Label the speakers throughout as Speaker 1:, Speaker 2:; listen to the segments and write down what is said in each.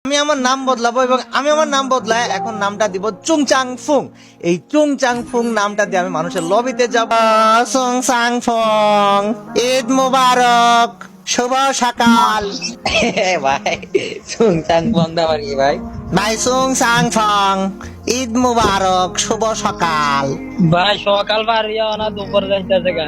Speaker 1: আমি আমার নাম বদলাবো এবং আমি আমার নাম বদলায় এখন নামটা দিব চুংচাং ফুং। এই চুংচাং ফুং নামটা দিয়ে আমি মানুষের লবিতে যাব। চুংচাং ফুং, ঈদ মুবারক, শুভ সকাল।
Speaker 2: ভাই সুনসান বন্ধা পারি ভাই।
Speaker 1: ভাই চুংচাং ফুং, ঈদ মুবারক, শুভ সকাল।
Speaker 2: ভাই সকাল পারিয়া না দুপুর যাইতেছে গা।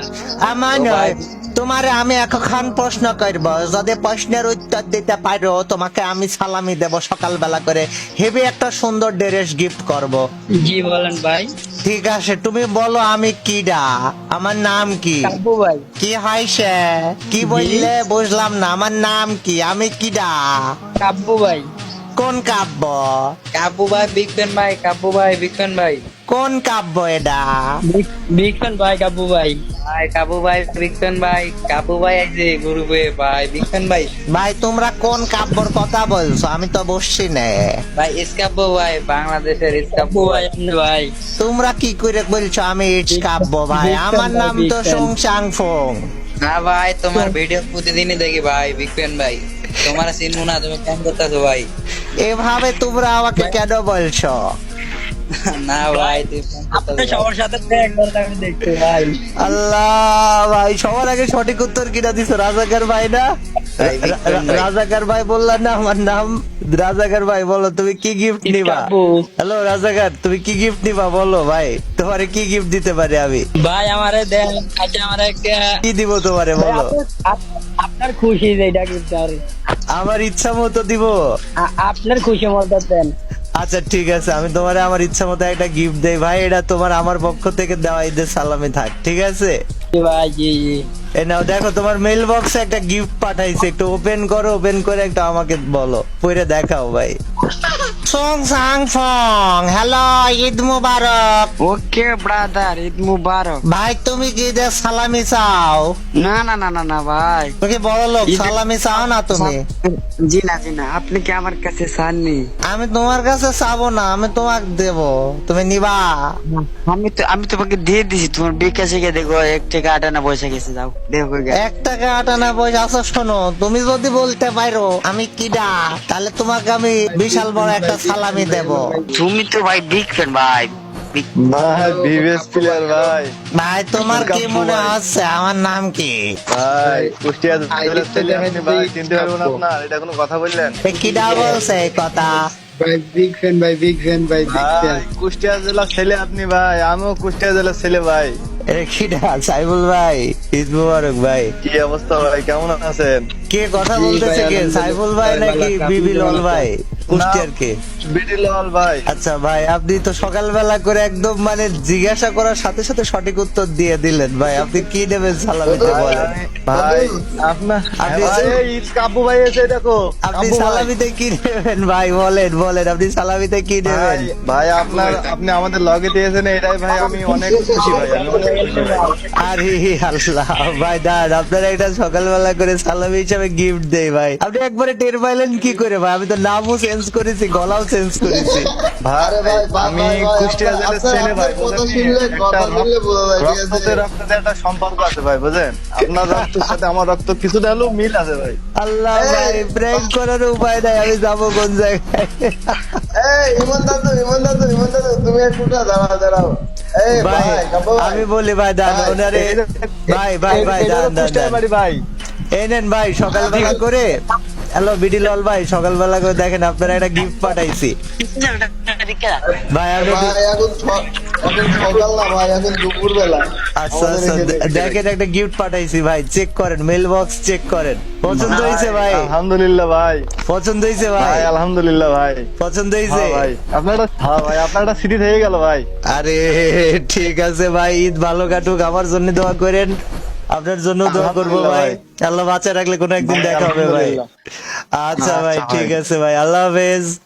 Speaker 1: আমার
Speaker 2: ও ভাই।
Speaker 1: নয়, তোমারে আমি এখন প্রশ্ন করব, যদি প্রশ্নের উত্তর দিতে পারো তোমাকে আমি সালামি দেব সকালবেলা করে, হেভি একটা সুন্দর ড্রেস গিফট করব।
Speaker 2: জি বলেন ভাই।
Speaker 1: ঠিক আছে, তুমি বলো আমি কিডা, আমার নাম কি?
Speaker 2: কাব্বু ভাই।
Speaker 1: কি হয়েছে? কি বললে বুঝলাম না, আমার নাম কি, আমি কিডা?
Speaker 2: কাব্বু ভাই।
Speaker 1: কোন কাব্য?
Speaker 2: কাব্বু ভাই বিগ ফ্যান ভাই। কাব্বু ভাই বিগ ফ্যান ভাই।
Speaker 1: কোন কাব্য এটা?
Speaker 2: বিগ ফ্যান ভাই কাব্বু ভাই। ভাই কাব্বু ভাই বিগ ফ্যান ভাই। কাব্বু ভাই এই যে গ্রুপে ভাই বিগ ফ্যান ভাই।
Speaker 1: ভাই তোমরা কোন কাব্যর কথা বলছো? আমি তো বসছি না।
Speaker 2: ভাই এসকাব্বু ভাই বাংলাদেশের এসকাব্বু ভাই। ভাই
Speaker 1: তোমরা কি করে বলছো আমি ইটস কাব্য? ভাই আমার নাম তো চুংচাং ফুং।
Speaker 2: না ভাই তোমার ভিডিও প্রতিদিনই দেখি ভাই বিগ ফ্যান ভাই। তোমার চিনবো না, তুমি কেন করতেছো ভাই?
Speaker 1: এভাবে তোমরা আমাকে কেন বলছো?
Speaker 2: না ভাই তুমি সবার সাথে একবার আমি দেখতে ভাই।
Speaker 1: আল্লাহ, ভাই সবার আগে সঠিক উত্তর কিনা দিছো? রাজাকার ভাই না?
Speaker 2: ভাই, বিক্রম ভাই।
Speaker 1: রাজাকার ভাই বললা না আমার নাম? রাজাকার ভাই বলো তুমি কি গিফট নিবা?
Speaker 2: কাব্বু।
Speaker 1: হ্যালো রাজাকার, তুমি কি গিফট নিবা বলো ভাই, তোমারে কি গিফট দিতে পারি আমি?
Speaker 2: ভাই আমারে দেন, আচ্ছা আমারে একটা
Speaker 1: কি দিব তোমারে
Speaker 2: ভাই,
Speaker 1: বলো?
Speaker 2: আপনার খুশি যেটা কিন্তু আর
Speaker 1: আমার ইচ্ছা মতো দিব।
Speaker 2: আপনার খুশি মতো দেন।
Speaker 1: আচ্ছা ঠিক আছে, আমি তোমারে আমার ইচ্ছা মতো একটা গিফট দেই ভাই, এটা তোমার আমার পক্ষ থেকে দেওয়া ঈদের সালামি থাক, ঠিক আছে?
Speaker 2: জি ভাই জি জি।
Speaker 1: এই নাও দেখো, তোমার মেল বক্সে একটা গিফট পাঠাইছে, একটু ওপেন করো, ওপেন করে একটা আমাকে বলো, পড়ে দেখাও ভাই। সং সাং ফং, হ্যালো, ঈদ মুবারক।
Speaker 3: ওকে ব্রাদার, ঈদ মুবারক।
Speaker 1: ভাই তুমি কি ঈদের সালামি চাও?
Speaker 3: না না না না না ভাই,
Speaker 1: তুমি বড় লোক,
Speaker 3: ঈদের-
Speaker 1: সালামি চাও না তুমি?
Speaker 3: জি না জি না, আপনি কি আমার কাছে চাননি?
Speaker 1: আমি তোমার কাছে চাবো না, আমি তোমাকে দেব, তুমি নিবা?
Speaker 3: আমি তোমাকে দিয়ে দিছি, তোমার বিকাশে গিয়ে দেখো 1 টাকা 58 পয়সা গেছে, যাও দেখো গে।
Speaker 1: 1 টাকা 58 পয়সা। আচ্ছা শোনো, তুমি যদি বলতে পারো আমি কিডা, তাহলে তোমাকে আমি বিশাল বড় একটা সালামি দেব।
Speaker 3: তুমি তো ভাই বিগ ফ্যান ভাই।
Speaker 4: ভাই বিবেস প্লেয়ার ভাই।
Speaker 1: ভাই তোমার কি
Speaker 4: কাপ্পু
Speaker 1: মনে
Speaker 4: ভাই।
Speaker 1: হচ্ছে আমার নাম কি?
Speaker 4: ভাই কুষ্টিয়া জেলার ছেলে আপনি ভাই, চিনতে পারবো না আপনার, এটা কোনো কথা বললেন?
Speaker 1: এ কিডা বলছে এই কথা?
Speaker 5: ভাই বিগ ফ্যান ভাই, বিগ ফ্যান ভাই, বিগ
Speaker 4: ভাই
Speaker 5: ফ্যান।
Speaker 4: কুষ্টিয়া জেলার ছেলে আপনি ভাই, আমিও কুষ্টিয়া জেলার ছেলে ভাই।
Speaker 1: এ কিডা? সাইফুল ভাই, ঈদ মুবারক ভাই।
Speaker 4: কি অবস্থা ভাই, কেমন আছেন?
Speaker 1: কে কথা
Speaker 5: জি
Speaker 1: বলতেছে?
Speaker 5: ভাই,
Speaker 1: কে,
Speaker 5: আলহামদুলিল্লাহ।
Speaker 1: সাইফুল ভাই
Speaker 5: ভাই,
Speaker 1: নাকি
Speaker 5: ভালো আছি,
Speaker 1: বিবি
Speaker 5: আপনি
Speaker 1: লাল
Speaker 5: কেমন
Speaker 1: ভাই? কুষ্টিয়ার কে?
Speaker 4: বিডি লাল ভাই।
Speaker 1: আচ্ছা ভাই, আপনি তো সকালবেলা করে একদম মানে জিজ্ঞাসা করার সাথে সাথে সঠিক উত্তর দিয়ে দিলেন ভাই। আপনি কি নেবেন সালামিতে বলেন?
Speaker 4: ভাই আপনার
Speaker 1: আপনি-
Speaker 4: ভাই, এই ঈদ কাব্বু ভাই এসে দেখো।
Speaker 1: আপনি
Speaker 4: কাব্বু ভাই।
Speaker 1: সালামিতে কি নেবেন ভাই, বলেন বলেন, আপনি সালামিতে কি নেবেন?
Speaker 4: ভাই ভাই আপনি আমাদের লগে দিয়েছেন, এটাই ভাই আমি অনেক খুশি ভাই, আমি অনেক খুশি ভাই।
Speaker 1: আরে আল্লাহ ভাই, দাঁড়ান, আপনার একটা সকালবেলা করে সালামি হিসাবে গিফট দেই ভাই, আপনি একবারে টের পাইলেন কি করে ভাই? আমি তো নামও চেঞ্জ করেছি, গলাও চেঞ্জ করেছি।
Speaker 4: ভাই আমি কুষ্টিয়া জেলার ছেলে ভাই,
Speaker 5: কথা
Speaker 4: বুঝলেন?
Speaker 5: শুনলে,
Speaker 4: একটা
Speaker 5: কথা শুনলে বোঝা যায়, ঠিক আছে?
Speaker 4: রক্তের রক্তের একটা সম্পর্ক আছে ভাই, বুঝেন? আপনার রক্তের সাথে আমার রক্ত কিছুটা হলেও মিল আছে ভাই।
Speaker 1: আল্লাহ ভাই, প্র্যাঙ্ক করার উপায় নাই, আমি যাবো কোন জায়গায়?
Speaker 5: এই ইমন দাদু, ইমন দাদু, ইমন দাদু, তুমি একটু দাঁড়াও, দাঁড়াও। এই
Speaker 1: ভাই
Speaker 5: ভাই, কাব্বু ভাই।
Speaker 1: আমি বলি ভাই, দাঁড়ান
Speaker 5: ভাই,
Speaker 1: ওনারে, ভাই ভাই ভাই
Speaker 4: এটা হলো
Speaker 1: দাঁড়ান
Speaker 4: কুষ্টিয়ার
Speaker 1: দাঁড়ান,
Speaker 4: বাড়ি ভাই।
Speaker 1: এই নেন ভাই সকালবেলা করে। হ্যালো বিডিলাল ভাই, সকালবেলা করে দেখেন আপনারা একটা গিফট পাঠাইছি ভাই। আপনি
Speaker 5: ভাই, এখন সকাল না ভাই, এখন দুপুর বেলা।
Speaker 1: আচ্ছা আচ্ছা, দেখেন একটা গিফট পাঠাইছি ভাই, চেক করেন, মেল বক্স চেক করেন। পছন্দ হয়েছে ভাই?
Speaker 4: আলহামদুলিল্লাহ ভাই।
Speaker 1: পছন্দ হয়েছে ভাই?
Speaker 4: ভাই আলহামদুলিল্লাহ ভাই।
Speaker 1: পছন্দ হয়েছে?
Speaker 4: হ্যাঁ ভাই আপনার একটা স্মৃতি থেকে গেল ভাই।
Speaker 1: আরে ঠিক আছে ভাই, ঈদ ভালো কাটুক, আমার জন্য দোয়া করেন, আপনার জন্য দোয়া করবো ভাই। আল্লাহ বাঁচা রাখলে কোনো একদিন
Speaker 4: ভাই,
Speaker 1: দেখা হবে ভাই।
Speaker 4: আলহামদুলিল্লাহ।
Speaker 1: আচ্ছা ভাই,
Speaker 4: আচ্ছা
Speaker 1: ঠিক
Speaker 4: ভাই।
Speaker 1: আছে ভাই, আল্লাহ হাফেজ।